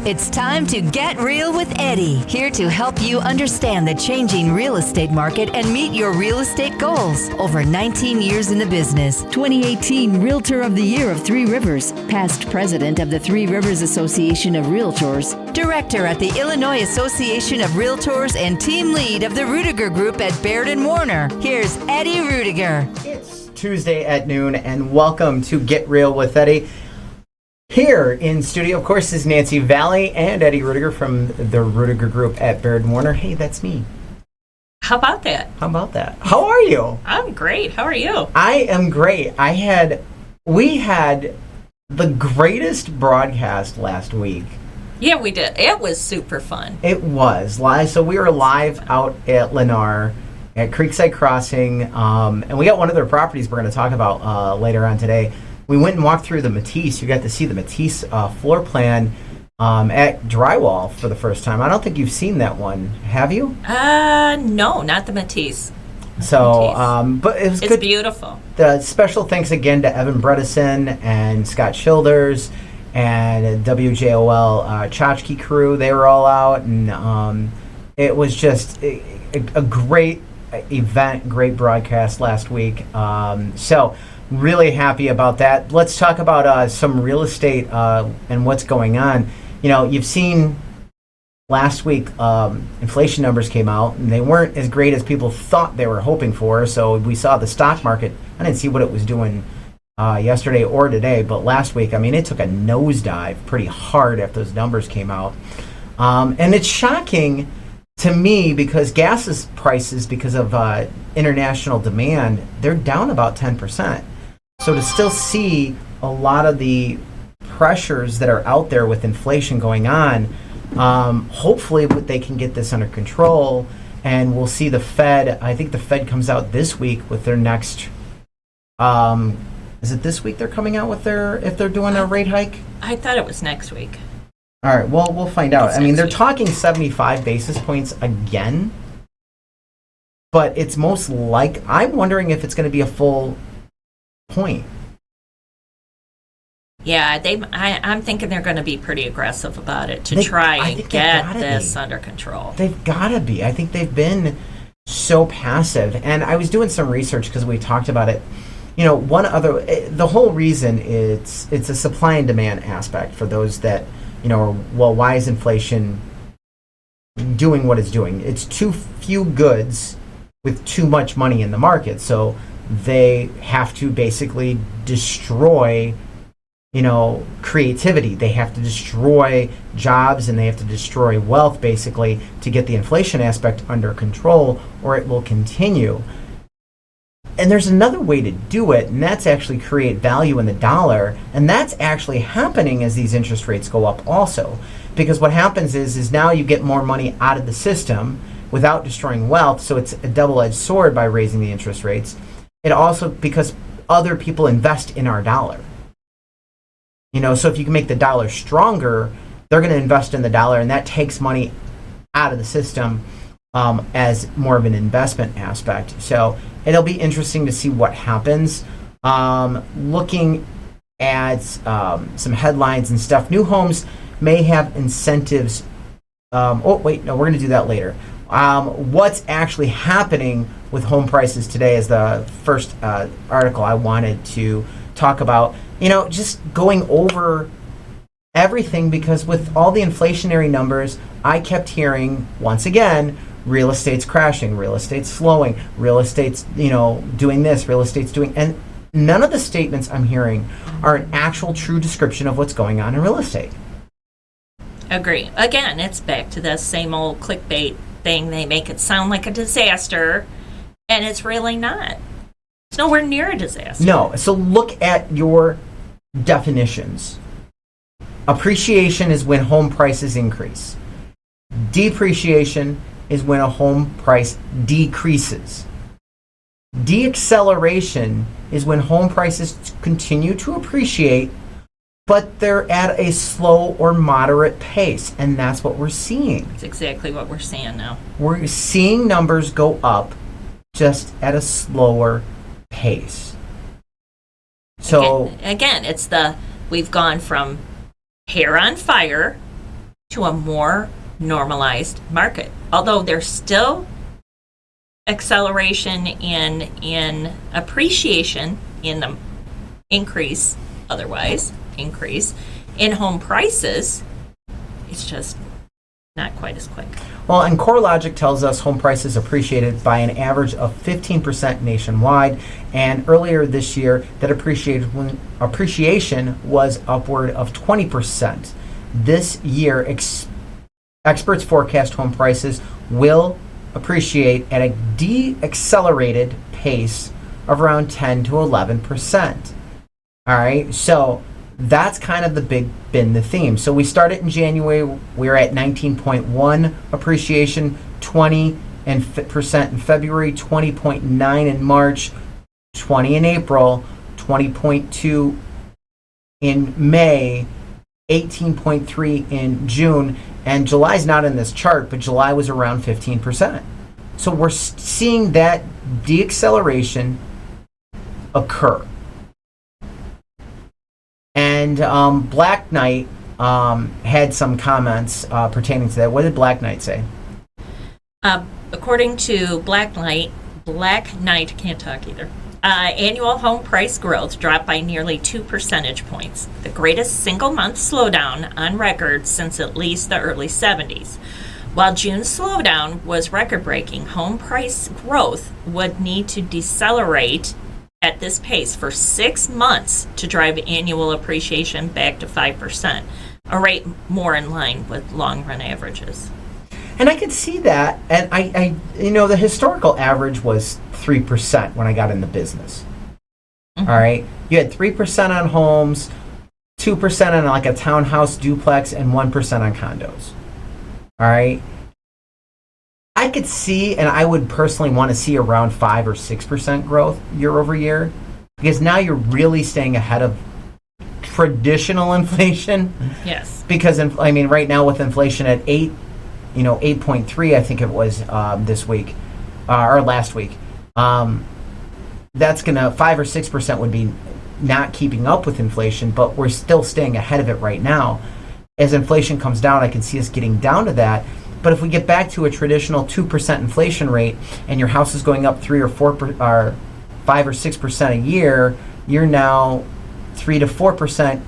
It's time to Get Real with Eddie, here to help you understand the changing real estate market and meet your real estate goals. Over 19 years in the business. 2018 Realtor of the Year of Three Rivers. Past president of the Three Rivers Association of Realtors. Director at the Illinois Association of Realtors and team lead of the Ruettiger Group at Baird & Warner. Here's Eddie Ruettiger. It's Tuesday at noon, and welcome to Get Real with Eddie. Here in studio, of course, is Nancy Valley and Eddie Ruettiger from the Ruettiger Group at Baird & Warner. Hey, that's me. How about that? How are you? I'm great. How are you? I am great. We had the greatest broadcast last week. Yeah, we did. It was super fun. It was live. So we were live out at Lennar at Creekside Crossing, and we got one of their properties we're going to talk about later on today. We went and walked through the Matisse. You got to see the Matisse floor plan at Drywall for the first time. I don't think you've seen that one, have you? No, not the Matisse. So, but it was good. It's beautiful. The special thanks again to Evan Bredesen and Scott Childers and WJOL Tchotchke crew. They were all out, and it was just a great event, great broadcast last week. So really happy about that. Let's talk about some real estate and what's going on. You know, you've seen last week inflation numbers came out, and they weren't as great as people thought they were hoping for. So we saw the stock market. I didn't see what it was doing yesterday or today, but last week, I mean, it took a nosedive pretty hard after those numbers came out. And it's shocking to me because gas prices, because of international demand, they're down about 10%. So to still see a lot of the pressures that are out there with inflation going on, hopefully they can get this under control, and we'll see the Fed. I think the Fed comes out this week with their next, is it this week they're coming out with if they're doing a rate hike? I thought it was next week. All right, well, we'll find out. I mean, they're talking 75 basis points again, but it's most like, I'm wondering if it's going to be a full point. Yeah, I'm thinking they're going to be pretty aggressive about it to try and get this under control. They've got to be. I think they've been so passive. And I was doing some research because we talked about it. You know, the whole reason it's a supply and demand aspect for those that, you know, well, why is inflation doing what it's doing? It's too few goods with too much money in the market. So they have to basically destroy, you know, creativity. They have to destroy jobs, and they have to destroy wealth, basically, to get the inflation aspect under control, or it will continue. And there's another way to do it, and that's actually create value in the dollar, and that's actually happening as these interest rates go up also. Because what happens is now you get more money out of the system without destroying wealth, so it's a double-edged sword by raising the interest rates. It also, because other people invest in our dollar. You know, so if you can make the dollar stronger, they're going to invest in the dollar, and that takes money out of the system as more of an investment aspect. So it'll be interesting to see what happens. Looking at some headlines and stuff, new homes may have incentives. We're going to do that later. What's actually happening with home prices today is the first article I wanted to talk about. You know, just going over everything, because with all the inflationary numbers, I kept hearing, once again, real estate's crashing, real estate's slowing, real estate's, you know, doing this, real estate's doing, and none of the statements I'm hearing are an actual true description of what's going on in real estate. Agree. Again, it's back to the same old clickbait thing. They make it sound like a disaster, and it's really not. It's nowhere near a disaster. No. So look at your definitions. Appreciation is when home prices increase. Depreciation is when a home price decreases. Deacceleration is when home prices continue to appreciate, but they're at a slow or moderate pace, and that's what we're seeing. That's exactly what we're seeing now. We're seeing numbers go up just at a slower pace. So again, it's we've gone from hair on fire to a more normalized market. Although there's still acceleration in appreciation in the increase in home prices, it's just not quite as quick. Well, and CoreLogic tells us home prices appreciated by an average of 15% nationwide, and earlier this year that appreciation was upward of 20%. This year, experts forecast home prices will appreciate at a deaccelerated pace of around 10 to 11%. All right, so that's kind of been the theme. So we started in January, we were at 19.1 appreciation, 20% in February, 20.9 in March, 20 in April, 20.2 in May, 18.3 in June, and July's not in this chart, but July was around 15%. So we're seeing that deacceleration occur. And Black Knight had some comments pertaining to that. What did Black Knight say? According to Black Knight, can't talk either. Annual home price growth dropped by nearly 2 percentage points, the greatest single month slowdown on record since at least the early 70s. While June's slowdown was record-breaking, home price growth would need to decelerate at this pace for 6 months to drive annual appreciation back to 5%, a rate more in line with long-run averages. And I could see that, and I the historical average was 3% when I got in the business. Mm-hmm. All right, you had 3% on homes, 2% on like a townhouse duplex, and 1% on condos. All right, I could see, and I would personally want to see around 5 or 6% growth year over year, because now you're really staying ahead of traditional inflation. Yes. Because right now with inflation at 8.3, I think it was this week or last week. That's gonna 5 or 6% would be not keeping up with inflation, but we're still staying ahead of it right now. As inflation comes down, I can see us getting down to that. But if we get back to a traditional 2% inflation rate, and your house is going up 3 or 4 or 5 or 6% a year, you're now 3 to 4%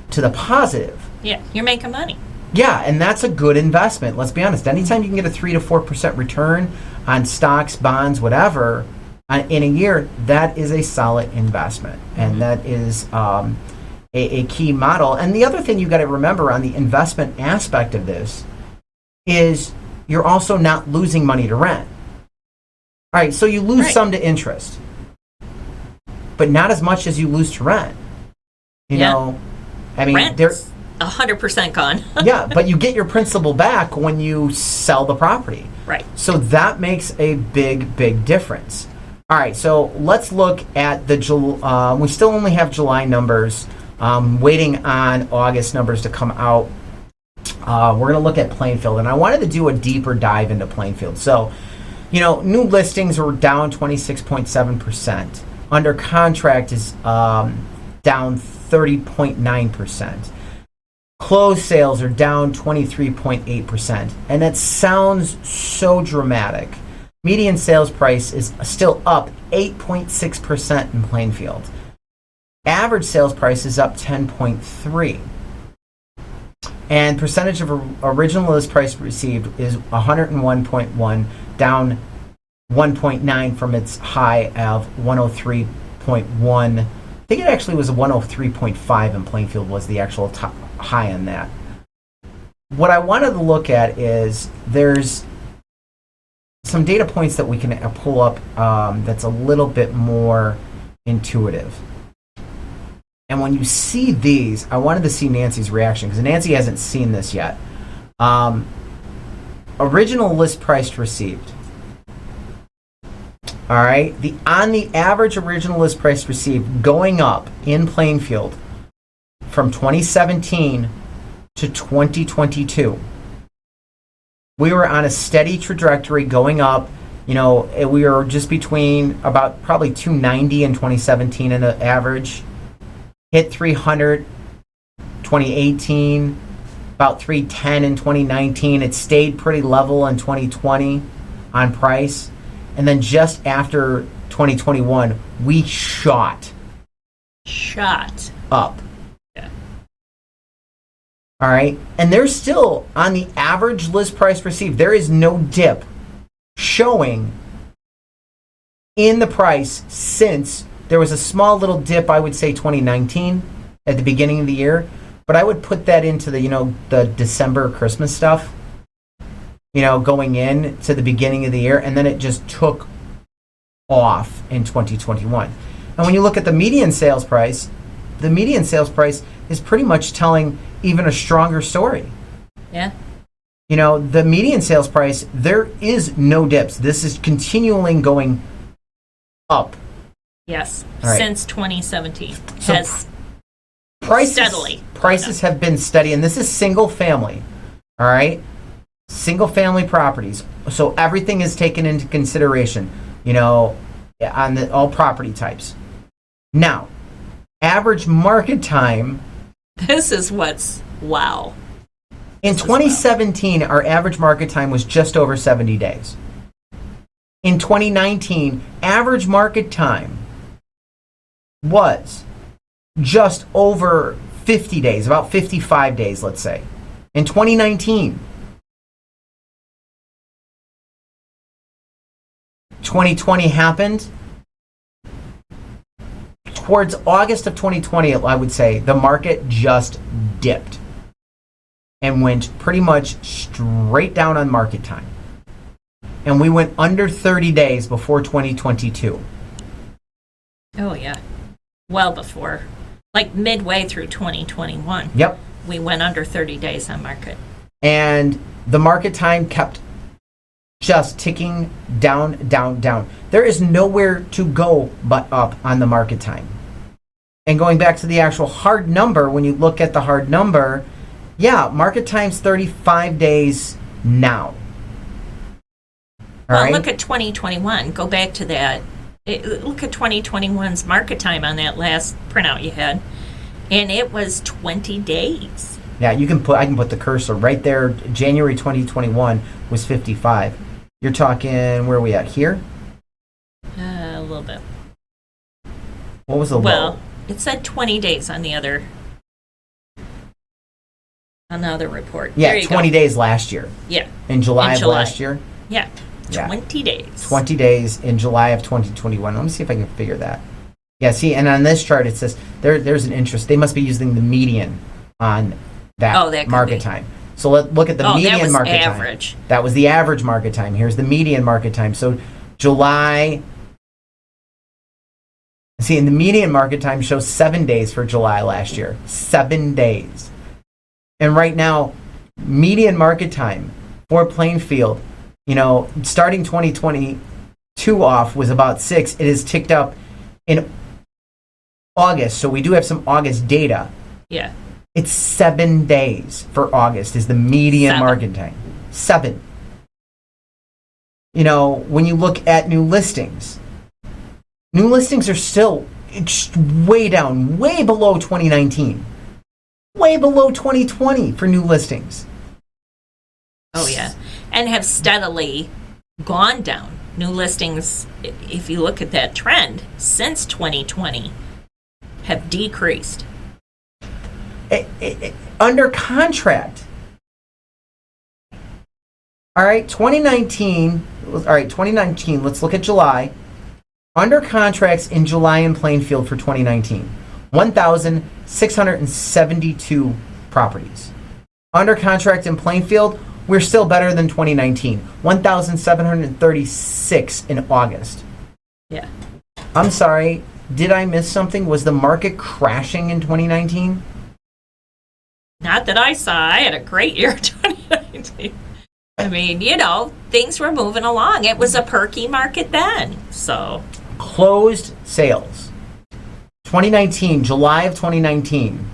to the positive. Yeah, you're making money. Yeah, and that's a good investment. Let's be honest. Anytime you can get a 3 to 4% return on stocks, bonds, whatever, in a year, that is a solid investment, and that is a key model. And the other thing you got to remember on the investment aspect of this is you're also not losing money to rent. All right, so you lose some to interest, but not as much as you lose to rent. You know, Rent's 100% gone. Yeah, but you get your principal back when you sell the property. Right. So that makes a big difference. All right, so let's look at the we still only have July numbers, waiting on August numbers to come out. We're going to look at Plainfield, and I wanted to do a deeper dive into Plainfield. So, new listings were down 26.7%. Under contract is down 30.9%. Closed sales are down 23.8%. And that sounds so dramatic. Median sales price is still up 8.6% in Plainfield. Average sales price is up 10.3%. And percentage of original list price received is 101.1, down 1.9 from its high of 103.1. I think it actually was 103.5 in Plainfield was the actual top high on that. What I wanted to look at is there's some data points that we can pull up that's a little bit more intuitive. And when you see these, I wanted to see Nancy's reaction, because Nancy hasn't seen this yet. Original list price received. All right, on the average original list price received going up in Plainfield from 2017 to 2022. We were on a steady trajectory going up. We were just between about probably 290 in 2017 in an average. Hit 300, 2018, about 310 in 2019. It stayed pretty level in 2020 on price. And then just after 2021, we shot up. Yeah. All right. And there's still, on the average list price received, there is no dip showing in the price since there was a small little dip, I would say 2019 at the beginning of the year. But I would put that into the December Christmas stuff, going in to the beginning of the year. And then it just took off in 2021. And when you look at the median sales price is pretty much telling even a stronger story. Yeah. The median sales price, there is no dips. This is continually going up. Yes. Right. Since 2017. So has steadily. Prices have been steady, and this is single family. All right? Single family properties. So everything is taken into consideration, on all property types. Now, average market time. This is what's wow. In 2017, our average market time was just over 70 days. In 2019, average market time was just over 50 days, about 55 days, let's say. In 2019, 2020 happened. Towards August of 2020, I would say, the market just dipped and went pretty much straight down on market time. And we went under 30 days before 2022. Oh, yeah. Well before. Like midway through 2021. Yep. We went under 30 days on market. And the market time kept just ticking down, down, down. There is nowhere to go but up on the market time. And going back to the actual hard number, when you look at the hard number, market time's 35 days now. Well, look at 2021. Go back to that. Look at 2021's market time on that last printout you had, and it was 20 days. Yeah, I can put the cursor right there. January 2021 was 55. You're talking, where are we at here? A little bit. What was the low? Well, it said 20 days on the other report. Yeah, 20 days last year. Yeah. In July of last year? Yeah. 20 days. 20 days in July of 2021. Let me see if I can figure that. Yeah, see, and on this chart it says there's an interest. They must be using the median on that market time. So let's look at the median market average time. That was the average market time. Here's the median market time. So July. See, and the median market time shows 7 days for July last year. 7 days. And right now, median market time for Plainfield, starting 2022 off was about 6. It has ticked up in August. So we do have some August data. Yeah. It's 7 days for August is the median market time. 7. When you look at new listings are still way down, way below 2019, way below 2020 for new listings. Oh, yeah. And have steadily gone down. New listings, if you look at that trend, since 2020, have decreased. Under contract. All right, 2019, let's look at July. Under contracts in July in Plainfield for 2019, 1,672 properties. Under contract in Plainfield, we're still better than 2019, 1,736 in August. Yeah. I'm sorry, did I miss something? Was the market crashing in 2019? Not that I saw. I had a great year 2019. I mean, things were moving along. It was a perky market then, so. Closed sales. 2019, July of 2019.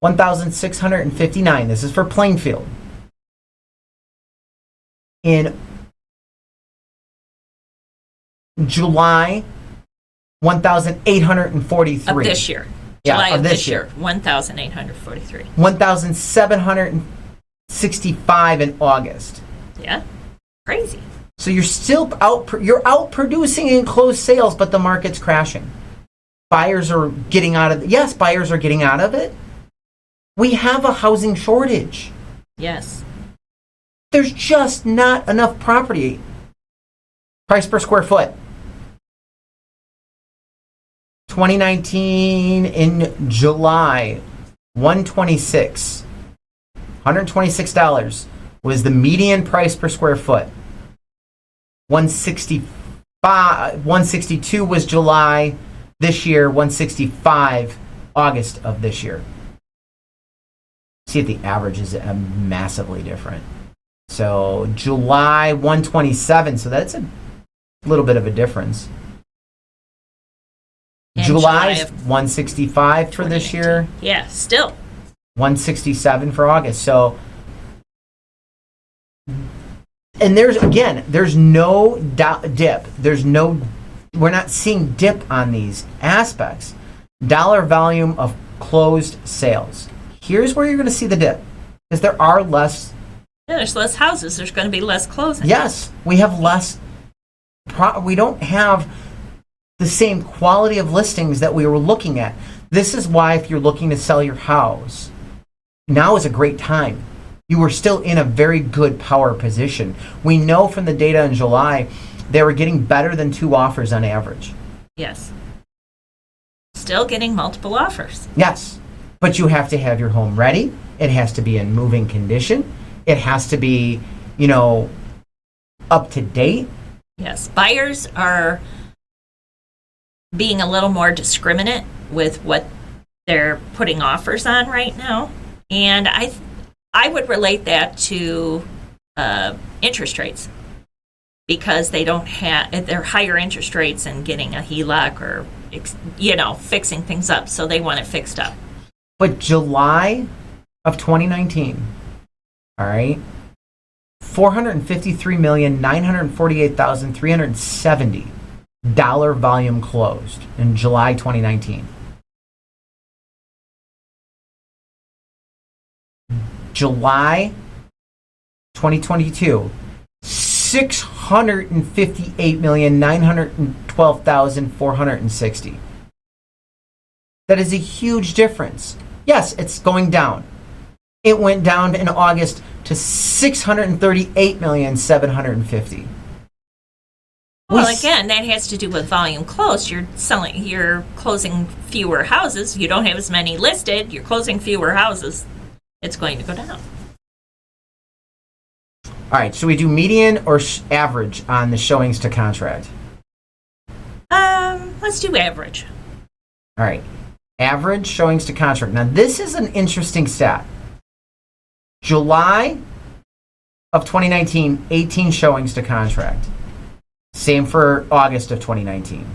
1,659. This is for Plainfield. In July, 1,843. Of this year. July of of this this year, 1,843. 1,765 in August. Yeah, crazy. So you're still outproducing in closed sales, but the market's crashing. Buyers are getting out of it. Yes, buyers are getting out of it. We have a housing shortage. Yes. There's just not enough property. Price per square foot. 2019 in July, $126 was the median price per square foot. 162 was July this year, 165 August of this year. See, the average is massively different. So July 127, so that's a little bit of a difference. And July's July of 165 for this year. Yeah, still. 167 for August. So, and there's no dip. We're not seeing dip on these aspects. Dollar volume of closed sales. Here's where you're going to see the dip, because there are less. Yeah, there's less houses. There's going to be less closing. Yes, we have less. We don't have the same quality of listings that we were looking at. This is why, if you're looking to sell your house, now is a great time. You are still in a very good power position. We know from the data in July, they were getting better than 2 offers on average. Yes. Still getting multiple offers. Yes, but you have to have your home ready. It has to be in moving condition. It has to be, up to date. Yes. Buyers are being a little more discriminate with what they're putting offers on right now. And I would relate that to interest rates, because they don't have, they're higher interest rates and getting a HELOC or, fixing things up. So they want it fixed up. But July of 2019, all right, $453,948,370 volume closed in July 2019. July 2022, $658,912,460. That is a huge difference. Yes, it's going down. It went down in August to $638,750,000. Well, again, that has to do with volume closed. You're closing fewer houses. You don't have as many listed. You're closing fewer houses. It's going to go down. All right, should we do median or average on the showings to contract? Let's do average. All right, average showings to contract. Now, this is an interesting stat. July of 2019, 18 showings to contract. Same for August of 2019.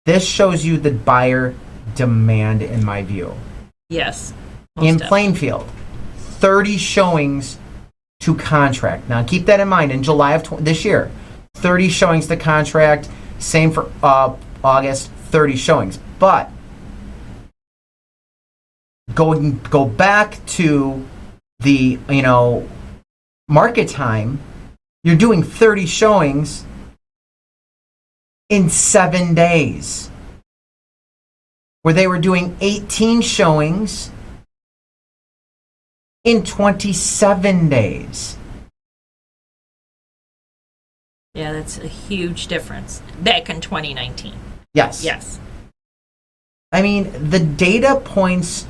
This shows you the buyer demand, in my view. Yes. In Plainfield, 30 showings to contract. Now, keep that in mind. In July of this year, 30 showings to contract. Same for August, 30 showings. But go back to the market time. You're doing 30 showings in 7 days, where they were doing 18 showings in 27 days. Yeah, that's a huge difference. Back in 2019. Yes. Yes. I mean, the data points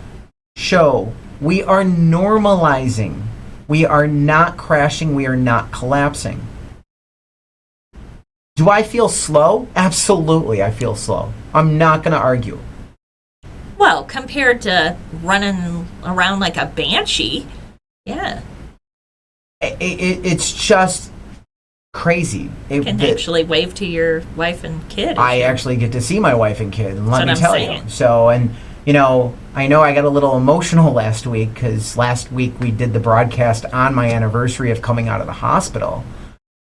show we are normalizing. We are not crashing. We are not collapsing. Do I feel slow? Absolutely, I feel slow. I'm not going to argue. Well, compared to running around like a banshee, yeah. It's just crazy. You can actually wave to your wife and kid. I actually get to see my wife and kid, and let me tell you. So, and I know I got a little emotional last week, because last week we did the broadcast on my anniversary of coming out of the hospital.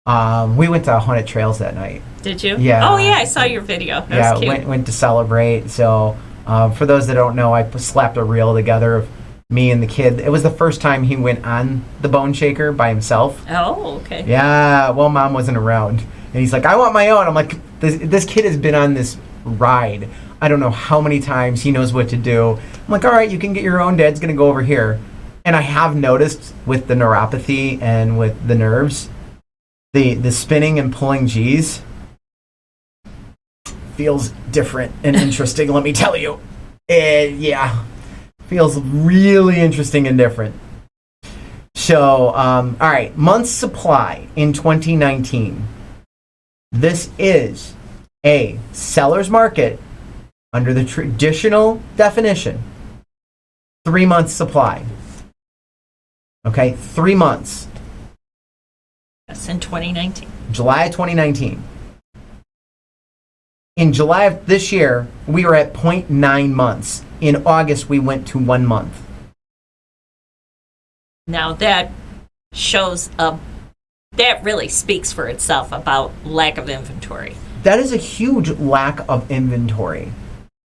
We went to Haunted Trails that night. Did you? Yeah. Oh, yeah, I saw your video. That was cute. Went to celebrate. So for those that don't know, I slapped a reel together of me and the kid. It was the first time he went on the Bone Shaker by himself. Oh, okay. Yeah, well, Mom wasn't around. And he's like, I want my own. I'm like, this kid has been on this ride. I don't know how many times. He knows what to do. I'm like, all right, you can get your own. Dad's going to go over here. And I have noticed with the neuropathy and with the nerves, the spinning and pulling G's feels different and interesting, let me tell you. Yeah, feels really interesting and different. So, all right, month's supply in 2019. This is a seller's market under the traditional definition. 3 months supply. Okay, 3 months. That's in 2019. July of 2019. In July of this year, we were at 0.9 months. In August, we went to 1 month. Now that shows that really speaks for itself about lack of inventory. That is a huge lack of inventory.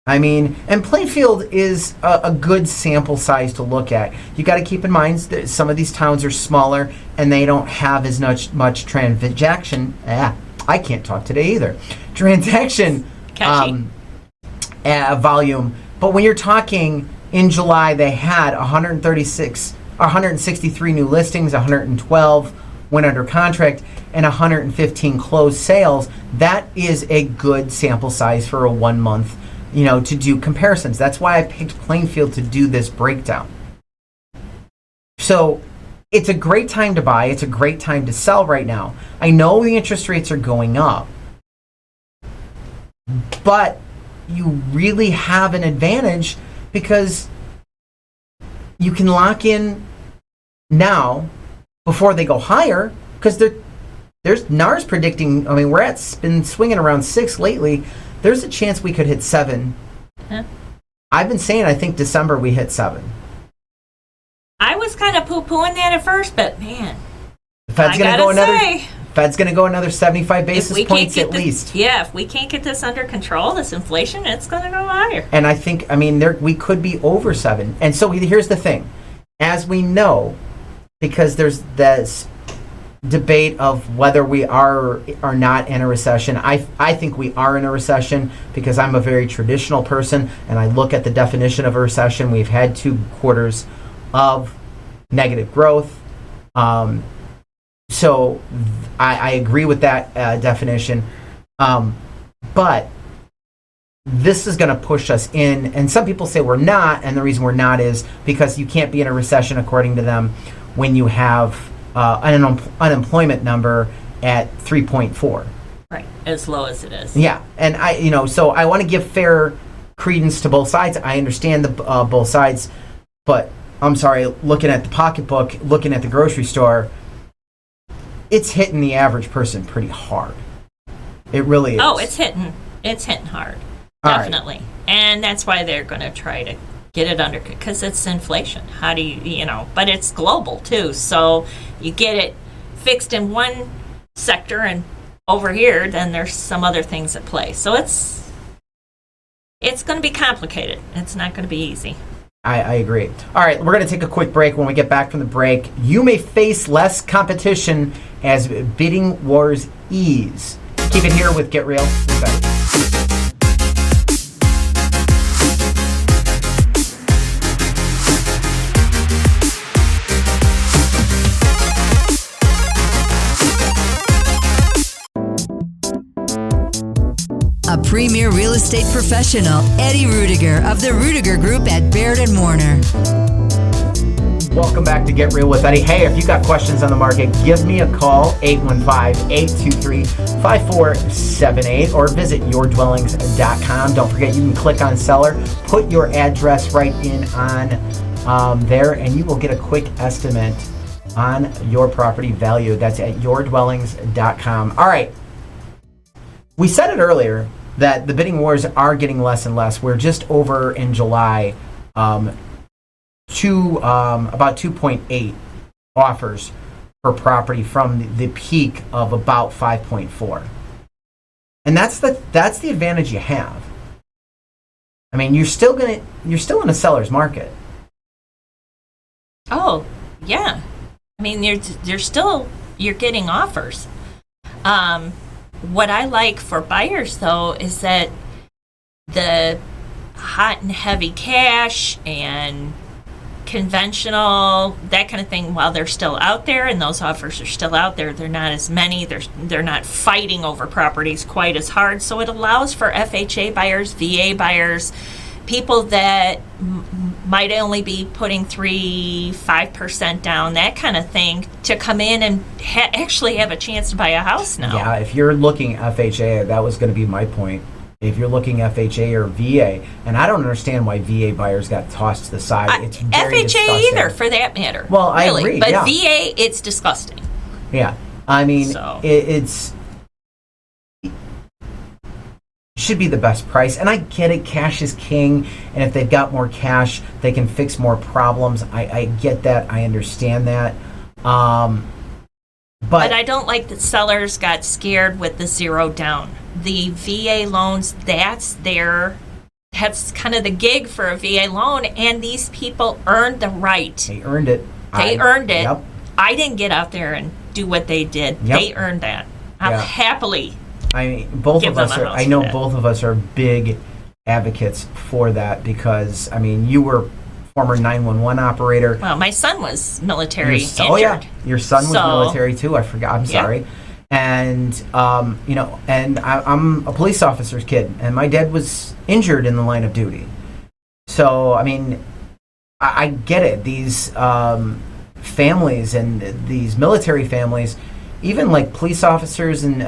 I mean, and Plainfield is a good sample size to look at. You got to keep in mind that some of these towns are smaller and they don't have as much transaction. I can't talk today either. Transaction volume. But when you're talking in July, they had 163 new listings, 112 went under contract, and 115 closed sales. That is a good sample size for a 1 month, to do comparisons. That's why I picked Plainfield to do this breakdown. So it's a great time to buy. It's a great time to sell right now. I know the interest rates are going up, but you really have an advantage because you can lock in now before they go higher, because there's NAR's predicting, we're been swinging around 6 lately. There's a chance we could hit 7. Huh? I've been saying I think December we hit 7. I was kind of poo-pooing that at first, but man, The Fed's going to go another 75 basis points at least. Yeah, if we can't get this under control, this inflation, it's going to go higher. And I think, we could be over 7. And so here's the thing. As we know, because there's this debate of whether we are or not in a recession. I think we are in a recession because I'm a very traditional person and I look at the definition of a recession. We've had 2 quarters of negative growth. So I agree with that definition. But this is going to push us in, and some people say we're not, and the reason we're not is because you can't be in a recession, according to them, when you have an unemployment number at 3.4. Right, as low as it is. Yeah, and so I want to give fair credence to both sides. I understand the both sides, but I'm sorry, looking at the pocketbook, looking at the grocery store, it's hitting the average person pretty hard. It really is. Oh, it's hitting hard. Definitely. Right. And that's why they're going to try to get it under, because it's inflation. How do but it's global too. So you get it fixed in one sector and over here, then there's some other things at play. So it's going to be complicated. It's not going to be easy. I agree. All right, we're going to take a quick break. When we get back from the break, you may face less competition as bidding wars ease. Keep it here with Get Real with Eddie. A premier real estate professional, Eddie Ruettiger of the Ruettiger Group at Baird & Warner. Welcome back to Get Real with Eddie. Hey, if you got questions on the market, give me a call, 815-823-5478, or visit yourdwellings.com. Don't forget, you can click on seller, put your address right in on there, and you will get a quick estimate on your property value. That's at yourdwellings.com. All right. We said it earlier that the bidding wars are getting less and less. We're just over in July to about 2.8 offers per property from the peak of about 5.4. And that's the advantage you have. I mean, you're still in a seller's market. Oh, yeah. I mean, you're getting offers. What I like for buyers, though, is that the hot and heavy cash and conventional, that kind of thing, while they're still out there and those offers are still out there, they're not as many. They're not fighting over properties quite as hard. So it allows for FHA buyers, VA buyers, people that might only be putting 5% down, that kind of thing, to come in and actually have a chance to buy a house now. Yeah, if you're looking FHA, that was going to be my point. If you're looking FHA or VA, and I don't understand why VA buyers got tossed to the side. It's very FHA disgusting. either, for that matter. Well, I really. agree, But yeah. VA, it's disgusting. Yeah, I mean, So. It's should be the best price, and I get it. Cash is king, and if they've got more cash, they can fix more problems. I get that. I understand that. But But I don't like that sellers got scared with the zero down. The VA loans, that's kind of the gig for a VA loan, and these people earned the right. they earned it. They earned it. Yep. I didn't get out there and do what they did. Yep. They earned that. I'm Yeah. happily. I mean, both Give of them us a are. house I know for that. both of us are big advocates for that because I mean, you were former 911 operator. Well, my son was military injured. Oh yeah, your son was So- military too. I forgot. I'm Yeah. sorry. And and I'm a police officer's kid, and my dad was injured in the line of duty. So I mean, I get it. These families and these military families, even like police officers and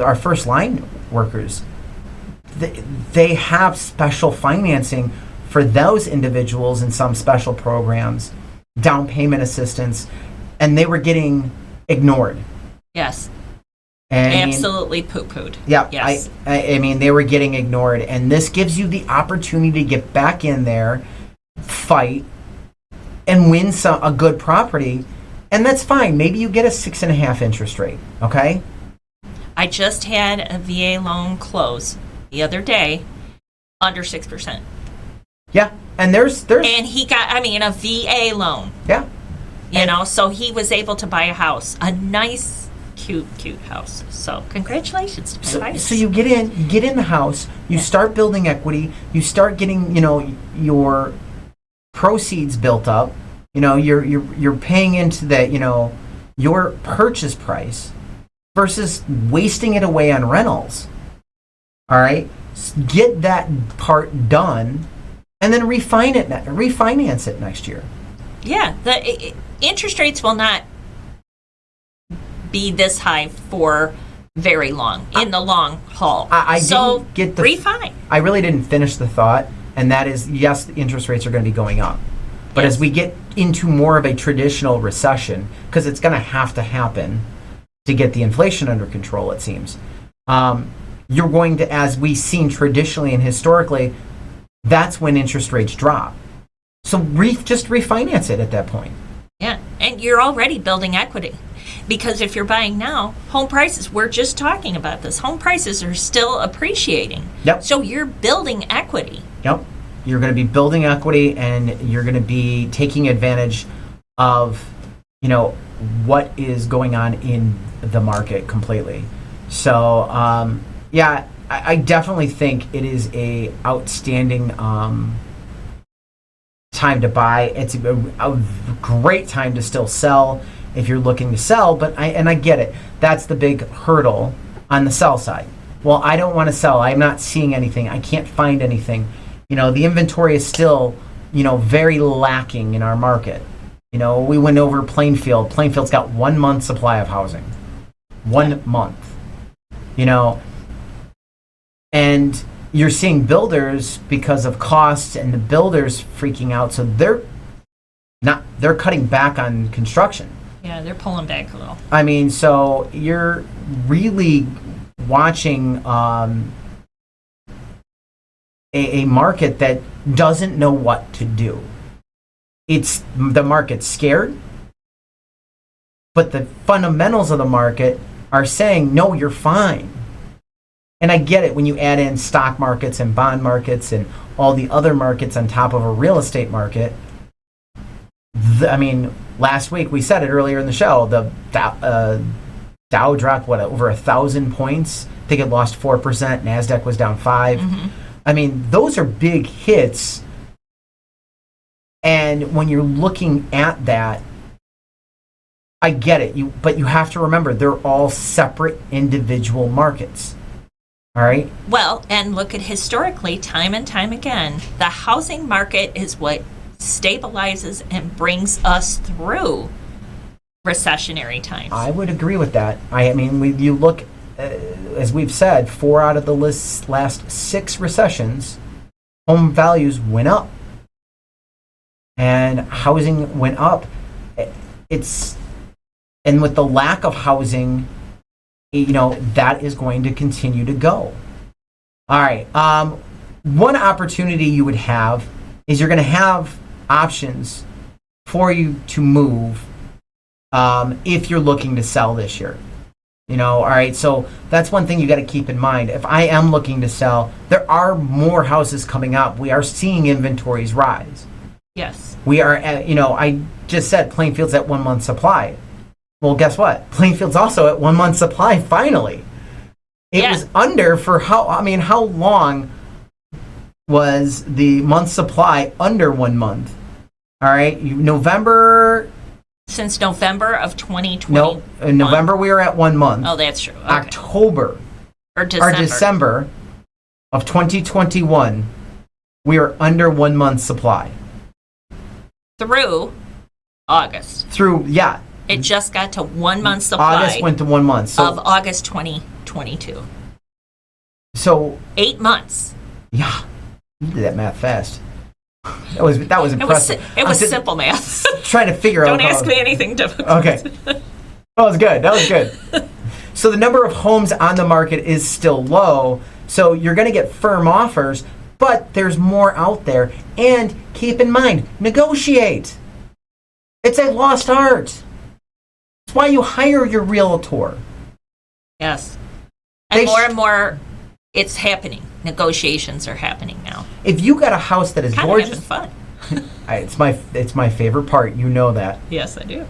our first line workers, they have special financing for those individuals in some special programs, down payment assistance, and they were getting ignored. Yes. And I mean, Absolutely poo-pooed. yeah, Yes. I mean, they were getting ignored, and this gives you the opportunity to get back in there, fight, and win a good property, and that's fine. Maybe you get a 6.5 interest rate. Okay. I just had a VA loan close the other day, under 6%. Yeah, and there's And he got, a VA loan, yeah, so he was able to buy a house, a nice, cute house. So congratulations to my buyers. So you get in the house, you start building equity, you start getting your proceeds built up. You're paying into that your purchase price versus wasting it away on rentals. All right, get that part done, and then refinance it next year. Yeah, the interest rates will not be this high for very long, in the long haul. I so didn't get the refi. I really didn't finish the thought, and that is, yes, the interest rates are going to be going up. But Yes. as we get into more of a traditional recession, because it's going to have to happen to get the inflation under control, it seems, you're going to, as we've seen traditionally and historically, that's when interest rates drop. So just refinance it at that point. Yeah, and you're already building equity. Because if you're buying now, home prices, we're just talking about this, home prices are still appreciating. Yep. So you're building equity. Yep. You're going to be building equity, and you're going to be taking advantage of, what is going on in the market completely. So, yeah, I definitely think it is a outstanding time to buy. It's a great time to still sell if you're looking to sell, but I get it. That's the big hurdle on the sell side. Well, I don't want to sell. I'm not seeing anything. I can't find anything. The inventory is still, very lacking in our market. We went over Plainfield. Plainfield's got 1 month supply of housing. 1 month. And you're seeing builders, because of costs and the builders freaking out, so they're cutting back on construction. Yeah, they're pulling back a little. I mean, so you're really watching a market that doesn't know what to do. The market's scared. but the fundamentals of the market are saying, no, you're fine. And I get it when you add in stock markets and bond markets and all the other markets on top of a real estate market. Last week we said it earlier in the show, the Dow dropped, over 1,000 points. I think it lost 4%. NASDAQ was down 5%. Mm-hmm. Those are big hits. And when you're looking at that, I get it. But you have to remember, they're all separate individual markets. All right? Well, and look at historically, time and time again, the housing market is what stabilizes and brings us through recessionary times. I would agree with that. You look, as we've said, 4 out of the last 6 recessions, home values went up. And housing went up. And with the lack of housing, that is going to continue to go. All right. One opportunity you would have is you're going to have options for you to move if you're looking to sell this year. All right. So that's one thing you got to keep in mind. If I am looking to sell, there are more houses coming up. We are seeing inventories rise. Yes. We are at, I just said Plainfield's at 1 month supply. Well, guess what? Plainfield's also at 1 month supply, finally. It was under for how long was the month supply under 1 month? All right, Since November of 2020. No, in November we were at 1 month. Oh, that's true. Okay. October. Or December of 2021, we are under 1 month supply. Through August. It just got to 1 month supply. August went to 1 month. Of August 2022. So 8 months. Yeah. You did that math fast. That was impressive. It was simple math. Trying to figure out. Don't ask me anything difficult. Okay. That was good. So the number of homes on the market is still low. So you're going to get firm offers, but there's more out there. And keep in mind, negotiate. It's a lost art. It's why you hire your realtor. Yes. And more and more, it's happening. Negotiations are happening now. If you got a house that is gorgeous, fun. it's my favorite part. You know that. Yes, I do.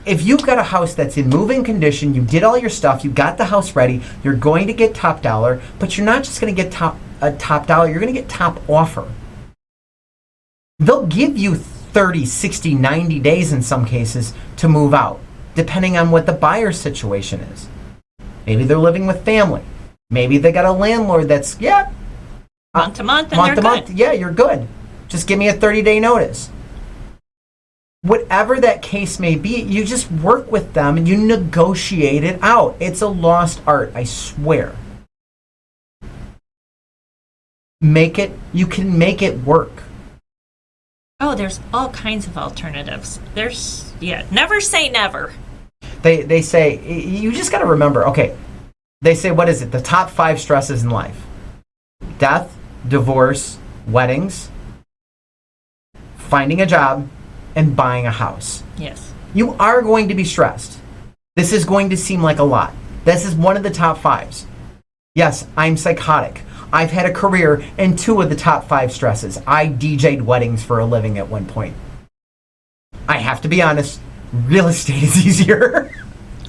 If you've got a house that's in move-in condition, you did all your stuff, you got the house ready, you're going to get top dollar, but you're not just going to get top dollar. You're going to get top offer. They'll give you 30, 60, 90 days in some cases to move out, depending on what the buyer's situation is. Maybe they're living with family. Maybe they got a landlord that's, month to month, and they're good. Yeah, you're good. Just give me a 30-day notice. Whatever that case may be, you just work with them and you negotiate it out. It's a lost art, I swear. You can make it work. Oh, there's all kinds of alternatives. Never say never. They say, you just got to remember, okay, they say, what is it? The top 5 stresses in life: death, divorce, weddings, finding a job, and buying a house. Yes. You are going to be stressed. This is going to seem like a lot. This is one of the top 5s. Yes, I'm psychotic. I've had a career in 2 of the top 5 stresses. I DJ'd weddings for a living at one point. I have to be honest, real estate is easier.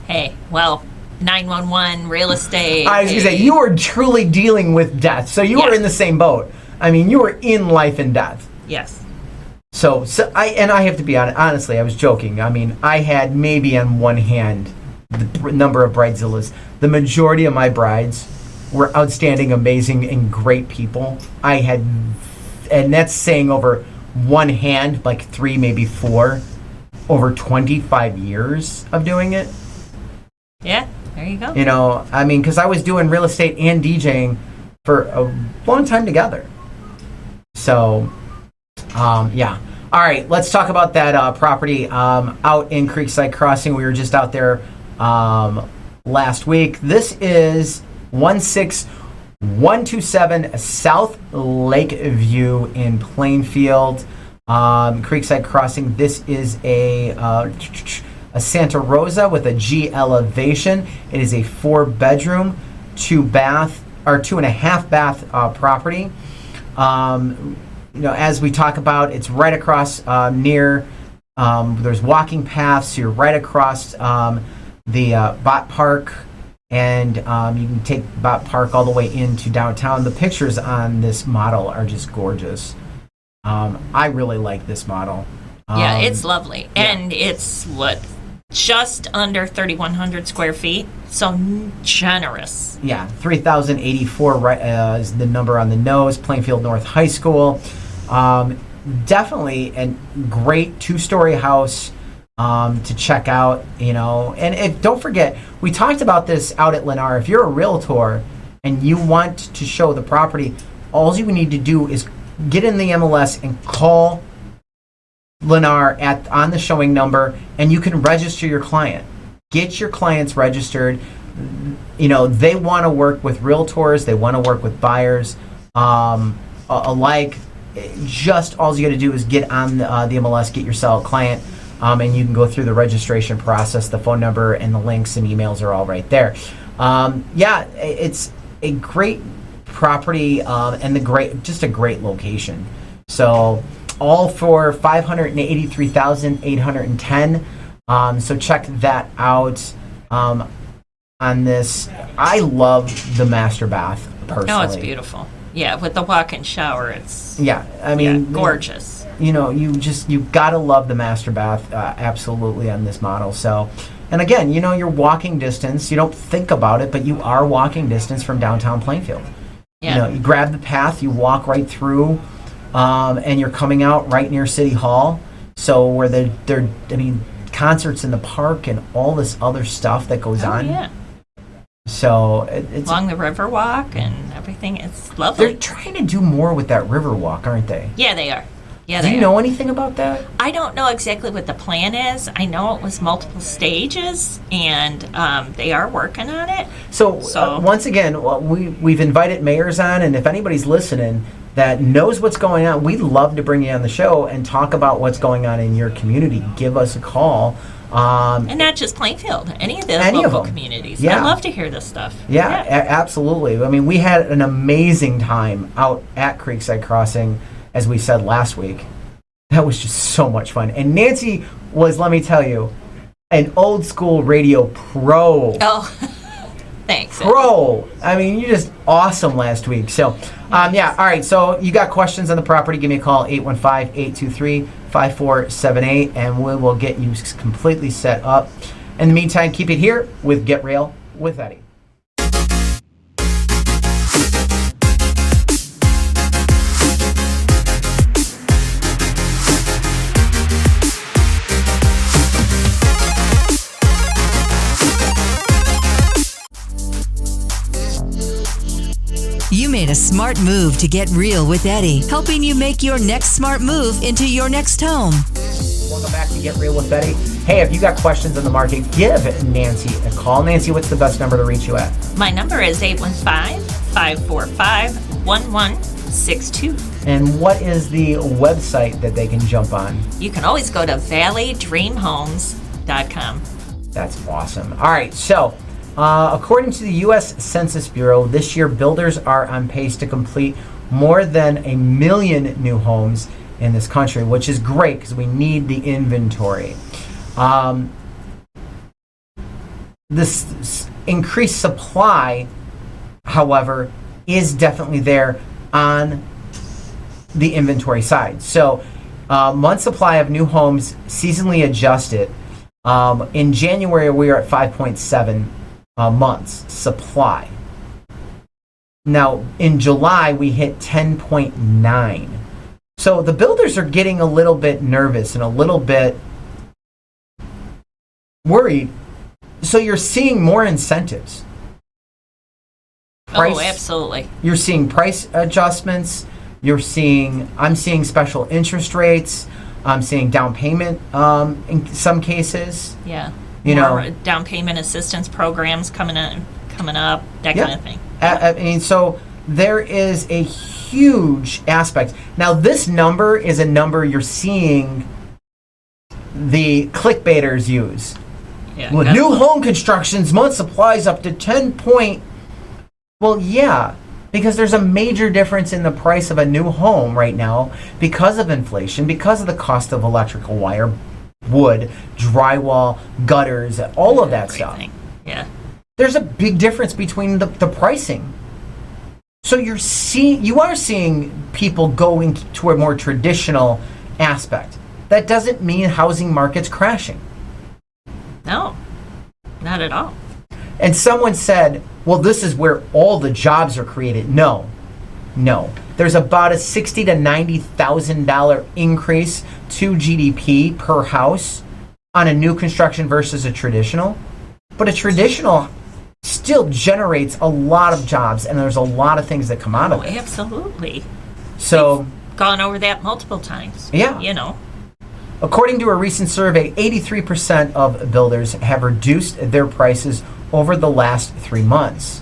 Hey, well, 911, real estate. I was going to say, you were truly dealing with death. So you were in the same boat. You were in life and death. Yes. So I have to be honest. Honestly, I was joking. I had maybe on one hand the number of bridezillas. The majority of my brides were outstanding, amazing, and great people. I had, and that's saying over one hand, like 3, maybe 4, over 25 years of doing it. Yeah, there you go. Because I was doing real estate and DJing for a long time together. So, yeah. All right, let's talk about that property out in Creekside Crossing. We were just out there last week. This is 16127 South Lakeview in Plainfield. Creekside Crossing. This is a a Santa Rosa with a G elevation. It is a 4-bedroom, 2-bath, or 2.5 bath property. As we talk about, it's right across near. There's walking paths. So you're right across the Bot Park, and you can take Bot Park all the way into downtown. The pictures on this model are just gorgeous. I really like this model. Yeah, it's lovely. Yeah. And it's, just under 3,100 square feet, so generous. Yeah, 3,084 is the number on the nose. Plainfield North High School. Definitely a great 2-story house to check out, And don't forget, we talked about this out at Lennar. If you're a realtor and you want to show the property, all you need to do is get in the MLS and call Lennar on the showing number, and you can register your client. Get your clients registered. They want to work with realtors. They want to work with buyers alike. Just all you got to do is get on the MLS, get yourself a client, and you can go through the registration process. The phone number and the links and emails are all right there. It's a great property and just a great location. So all for $583,810. So check that out on this. I love the master bath personally. Oh, it's beautiful. Yeah, with the walk-in shower, it's gorgeous. You gotta love the master bath absolutely on this model. So, and again, you're walking distance. You don't think about it, but you are walking distance from downtown Plainfield. Yeah. You grab the path, you walk right through, and you're coming out right near City Hall. So where they're concerts in the park and all this other stuff that goes on. Yeah. So it's along the Riverwalk and everything. It's lovely. They're trying to do more with that Riverwalk, aren't they? Yeah, they are. Do you know anything about that? I don't know exactly what the plan is. I know it was multiple stages, and they are working on it. So once again, we've invited mayors on, and if anybody's listening that knows what's going on, we'd love to bring you on the show and talk about what's going on in your community. Give us a call. And not just Plainfield, any of the local communities. Yeah. I love to hear this stuff. Yeah, absolutely. We had an amazing time out at Creekside Crossing, as we said last week. That was just so much fun. And Nancy was, let me tell you, an old school radio pro. Oh, thanks. Pro. You're just awesome last week. So, all right. So you got questions on the property, give me a call, 815-823-5478, and we will get you completely set up. In the meantime, keep it here with Get Real with Eddie. You made a smart move to Get Real with Eddie, helping you make your next smart move into your next home. Welcome back to Get Real with Eddie. Hey, if you got questions on the market, give Nancy a call. Nancy, what's the best number to reach you at? My number is 815-545-1162. And what is the website that they can jump on? You can always go to valleydreamhomes.com. That's awesome. All right, so according to the U.S. Census Bureau, this year builders are on pace to complete more than 1 million new homes in this country, which is great because we need the inventory. This increased supply, however, is definitely there on the inventory side. So month supply of new homes seasonally adjusted. In January, we are at 5.7 months supply. Now, in July, we hit 10.9. So the builders are getting a little bit nervous and a little bit worried. So you're seeing more incentives. Oh, absolutely. You're seeing price adjustments. I'm seeing special interest rates. I'm seeing down payment in some cases. Yeah. More down payment assistance programs coming up, that kind of thing. So there is a huge aspect. Now, this number is a number you're seeing the clickbaiters use. Yeah, Well, new home construction's month supplies up to 10 point. Well, yeah, because there's a major difference in the price of a new home right now because of inflation, because of the cost of electrical wire, wood, drywall, gutters, all of that stuff. Yeah. There's a big difference between the pricing. So you are seeing people going to a more traditional aspect. That doesn't mean housing market's crashing. No, not at all. And someone said, well, this is where all the jobs are created. No. There's about a $60,000 to $90,000 increase to GDP per house on a new construction versus a traditional. But a traditional still generates a lot of jobs, and there's a lot of things that come out of it. Absolutely. So, we've gone over that multiple times. Yeah. You know. According to a recent survey, 83% of builders have reduced their prices over the last 3 months.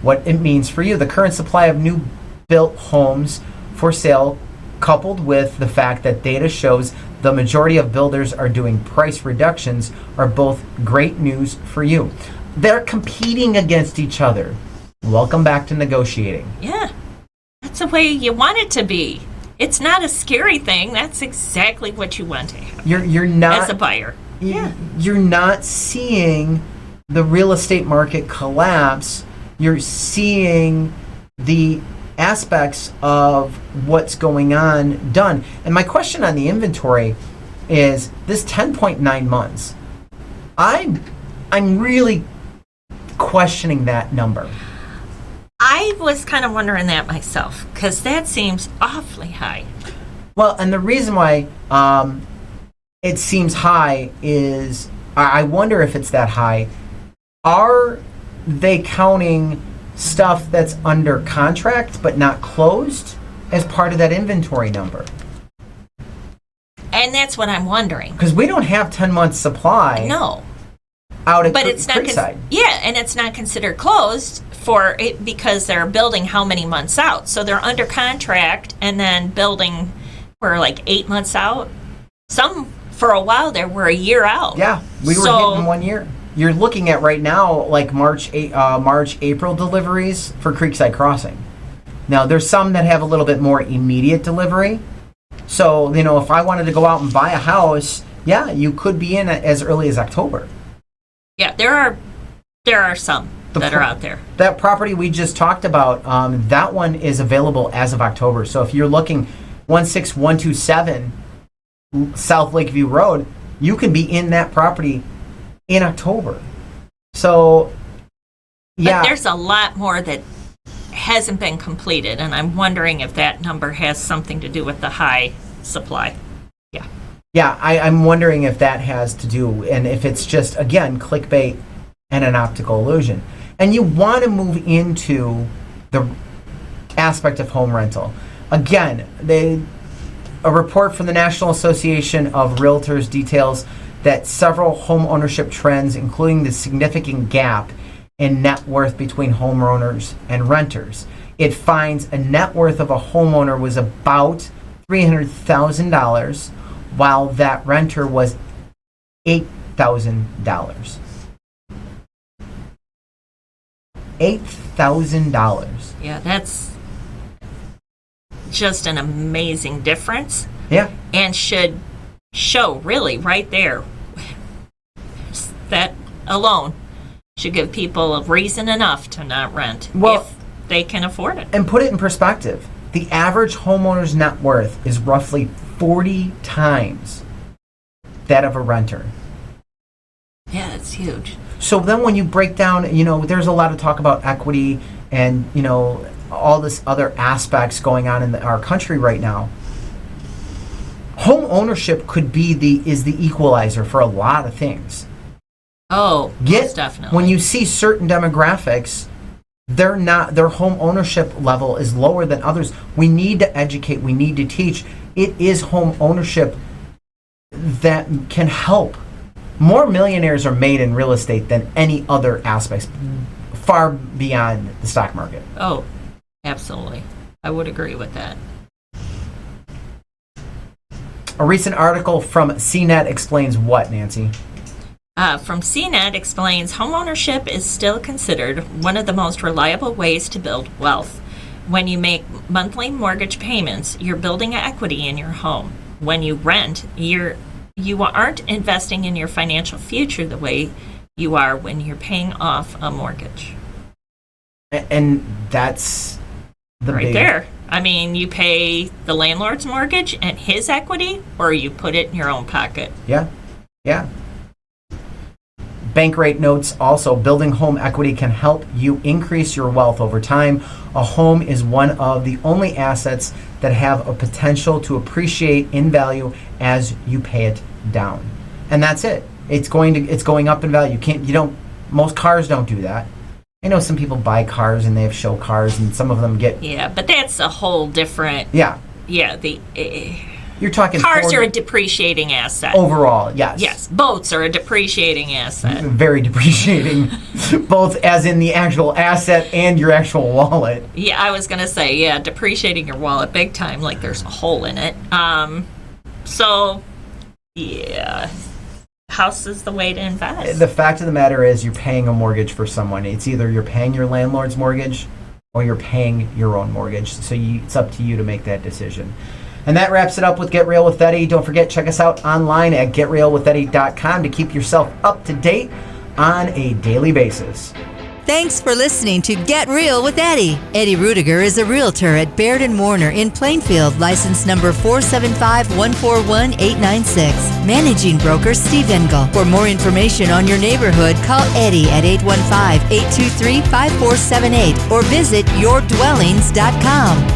What it means for you, the current supply of new built homes for sale, coupled with the fact that data shows the majority of builders are doing price reductions, are both great news for you. They're competing against each other. Welcome back to negotiating. Yeah. That's the way you want it to be. It's not a scary thing. That's exactly what you want to have. You're not as a buyer. You're not seeing the real estate market collapse. You're seeing the aspects of what's going on done. And my question on the inventory is this 10.9 months. I'm really questioning that number. I was kind of wondering that myself, because that seems awfully high. Well, and the reason why it seems high is I wonder if it's that high. Are they counting stuff that's under contract but not closed as part of that inventory number? And that's what I'm wondering. Because we don't have 10 months supply. No. Out at But it's not Creekside. and it's not considered closed for it because they're building how many months out. So they're under contract and then building for like 8 months out. Some for a while there were a year out. Yeah, we were hitting 1 year. You're looking at right now like March, April deliveries for Creekside Crossing. Now there's some that have a little bit more immediate delivery. So if I wanted to go out and buy a house, yeah, you could be in as early as October. Yeah, there are some that are out there. That property we just talked about, that one is available as of October. So if you're looking 16127 South Lakeview Road, you can be in that property in October. So, yeah. But there's a lot more that hasn't been completed, and I'm wondering if that number has something to do with the high supply. Yeah. Yeah, I'm wondering if that has to do, and if it's just, again, clickbait and an optical illusion. And you want to move into the aspect of home rental. Again, a report from the National Association of Realtors details that several home ownership trends, including the significant gap in net worth between homeowners and renters. It finds a net worth of a homeowner was about $300,000, while that renter was $8,000. $8,000. Yeah, that's just an amazing difference. Yeah. And should show really right there. That alone should give people a reason enough to not rent if they can afford it. And put it in perspective. The average homeowner's net worth is roughly 40 times that of a renter. Yeah, that's huge. So then when you break down, there's a lot of talk about equity and, all this other aspects going on in our country right now. Home ownership could be the equalizer for a lot of things. Oh, most definitely. When you see certain demographics, their home ownership level is lower than others. We need to educate, we need to teach. It is home ownership that can help. More millionaires are made in real estate than any other aspects, far beyond the stock market. Oh, absolutely. I would agree with that. A recent article from CNET explains what, Nancy? From CNET explains homeownership is still considered one of the most reliable ways to build wealth. When you make monthly mortgage payments, you're building equity in your home. When you rent, you aren't investing in your financial future the way you are when you're paying off a mortgage. And that's the right there. I mean, you pay the landlord's mortgage and his equity, or you put it in your own pocket. Yeah. Bankrate notes also, building home equity can help you increase your wealth over time. A home is one of the only assets that have a potential to appreciate in value as you pay it down. And that's it. It's going up in value. Most cars don't do that. I know some people buy cars and they have show cars, and some of them get... Yeah, but that's a whole different... Yeah. Yeah, you're talking... Cars are a depreciating asset. Overall, yes. Yes, boats are a depreciating asset. Very depreciating, both as in the actual asset and your actual wallet. Yeah, I was going to say, yeah, depreciating your wallet big time, like there's a hole in it. So, yeah... House is the way to invest. The fact of the matter is you're paying a mortgage for someone. It's either you're paying your landlord's mortgage or you're paying your own mortgage. So it's up to you to make that decision. And that wraps it up with Get Real with Eddie. Don't forget, check us out online at getrealwitheddie.com to keep yourself up to date on a daily basis. Thanks for listening to Get Real with Eddie. Eddie Ruettiger is a realtor at Baird & Warner in Plainfield, license number 475141896. Managing broker Steve Engel. For more information on your neighborhood, call Eddie at 815-823-5478 or visit yourdwellings.com.